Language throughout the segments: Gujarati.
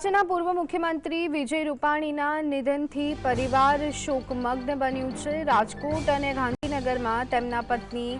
રાજ્યના પૂર્વ મુખ્યમંત્રી વિજય રૂપાણીના નિધનથી પરિવાર શોકમગ્ન બન્યું છે। રાજકોટ અને ગાંધીનગરમાં તેમના પત્ની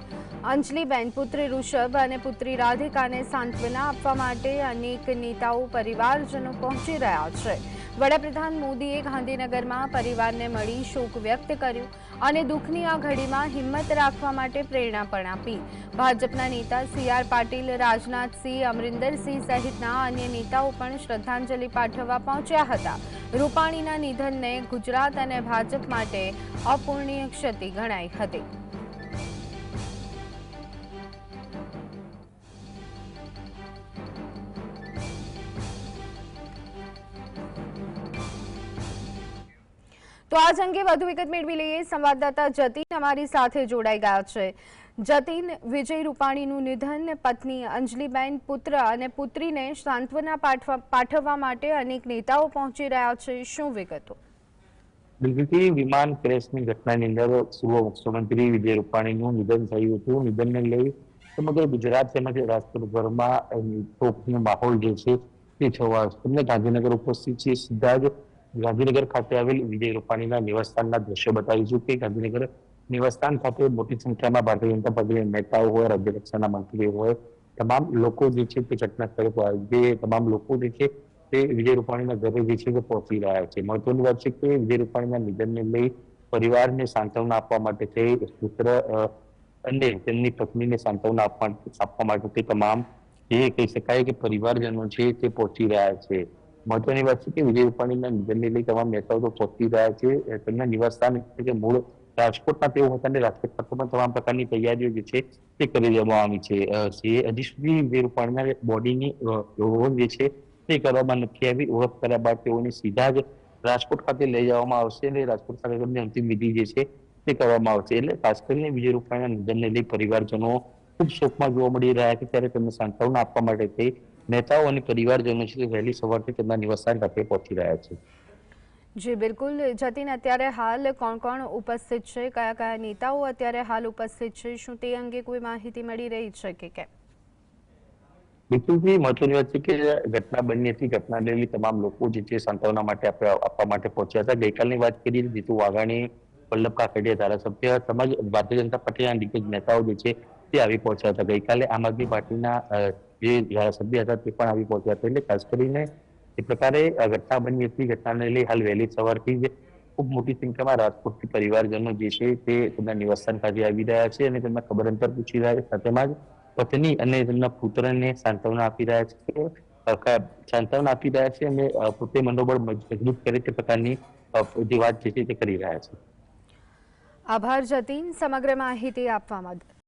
અંજલિબેન, પુત્રી ઋષભ અને પુત્રી રાધિકાને સાંત્વના આપવા માટે અનેક નેતાઓ, પરિવારજનો પહોંચી રહ્યા છે। વડાપ્રધાન મોદીએ ગાંધીનગરમાં પરિવારને મળી શોક વ્યક્ત કર્યો અને દુઃખની આ ઘડીમાં હિંમત રાખવા માટે પ્રેરણા પણ આપી। ભાજપના નેતા સી.આર. પાટીલ, રાજનાથસિંહ, અમરિંદરસિંહ સહિતના અન્ય નેતાઓ પણ શ્રદ્ધાંજલિ પાઠવવા પહોંચ્યા હતા। રૂપાણીના નિધનને ગુજરાત અને ભાજપ માટે અપૂરણીય ક્ષતિ ગણાઈ હતી। તો આજ અંગે વધુ વિગત મેળવી લઈએ। સંવાદદાતા જતીન અમારી સાથે જોડાઈ ગયા છે। જતીન, વિજય રૂપાણીનું નિધન, પત્ની અંજલિબેન, પુત્ર અને પુત્રીને સાંત્વના પાઠવવા માટે અનેક નેતાઓ પહોંચી રહ્યા છે, શું વિગતો? બિલકુલ, વિમાન ક્રેશની ઘટનાની અંદર પૂર્વ મુખ્યમંત્રી વિજય રૂપાણીનું નિધન થયું હતું। નિધનને લઈ સમગ્ર ગુજરાત તેમજ રાજકોટભરમાં શોકનો માહોલ જે છે તે છવાયો છે। તમને ગાંધીનગર ઉપસ્થિત છે, સીધા જ ગાંધીનગર ખાતે આવેલ વિજય રૂપાણીના નિવાસસ્થાનના દ્રશ્યો બતાવીશું કે ગાંધીનગર નિવાસસ્થાન ખાતે મોટી સંખ્યામાં ભારતીય જનતા પાર્ટીના નેતાઓ હોય, રાજ્ય કક્ષાના મંત્રીઓ હોય, તમામ લોકો જે છે તે ઘટના સ્થળે જે તમામ લોકો જે છે તે વિજય રૂપાણીના ઘરે જે છે તે પહોંચી રહ્યા છે। મહત્વની વાત છે કે વિજય રૂપાણીના નિધનને લઈ પરિવારને સાંત્વના આપવા માટે પુત્ર અને તેમની પત્નીને સાંત્વના આપવા માટે તે તમામ જે કહી શકાય કે પરિવારજનો છે તે પહોંચી રહ્યા છે। મહત્વની વાત છે કે વિજય રૂપાણીના નિધનને લઈ તમામ નેતાઓ તો પહોંચી રહ્યા છે। તેમના નિવાસસ્થાન એટલે કે મૂળ રાજકોટના તેઓ હતા અને રાજકોટ ખાતે પણ તમામ પ્રકારની તૈયારીઓ જે છે તે કરી દેવામાં આવી છે। હજી સુધી વિજય રૂપાણીના બોડીની ઓળખ જે છે તે કરવામાં નથી આવી। ઓળખ કર્યા બાદ તેઓને સીધા જ રાજકોટ ખાતે લઈ જવામાં આવશે અને રાજકોટ ખાતે તેમની અંતિમ વિધિ જે છે તે કરવામાં આવશે। એટલે ખાસ કરીને વિજય રૂપાણીના નિધનને લઈ પરિવારજનો ખૂબ શોકમાં જોવા મળી રહ્યા છે, ત્યારે તેમને સાંત્વના આપવા માટે નેતાઓ અને પરિવારજનો છે વહેલી સવારથી તેમના નિવાસસ્થાન ખાતે પહોંચી રહ્યા છે। જી બિલકુલ જતીન, અત્યારે હાલ કોણ કોણ ઉપસ્થિત છે, કયા કયા નેતાઓ અત્યારે હાલ ઉપસ્થિત છે, શું તે અંગે કોઈ માહિતી મળી રહી છે કે કેમ? બિલકુલથી મહત્વની વાત છે કે ઘટના બની હતી, ઘટનાને લઈ તમામ લોકો જે છે સાંત્વના માટે આપવા માટે પહોંચ્યા હતા। ગઈકાલની વાત કરીએ તો જીતુ વાઘાણી, વલ્લભ કાકડિયા ધારાસભ્ય તેમજ ભારતીય જનતા પાર્ટીના દિગ્ગજ નેતાઓ જે છે તે આવી પહોંચ્યા હતા। ગઈકાલે આમ આદમી પાર્ટીના જે ધારાસભ્ય હતા તે પણ આવી પહોંચ્યા હતા। એટલે ખાસ કરીને એ પ્રકારે ઘટના બની હતી, ઘટનાને લઈ હાલ વહેલી સવારથી જ ખૂબ મોટી સંખ્યામાં રાજકોટથી પરિવારજનો જે છે તે તેમના નિવાસસ્થાન ખાતે આવી રહ્યા છે અને તેમના ખબર અંતર પૂછી રહ્યા છે। સાથેમાં જ પત્ની અને તેમના પુત્રને સાંત્વના આપી રહ્યા છે, સાંત્વના આપી રહ્યા છે અને પોતે મનોબળ મજબૂત કરે તે પ્રકારની જે વાત છે તે કરી રહ્યા છે। આભાર જતીન, સમગ્ર માહિતી આપવા માટે।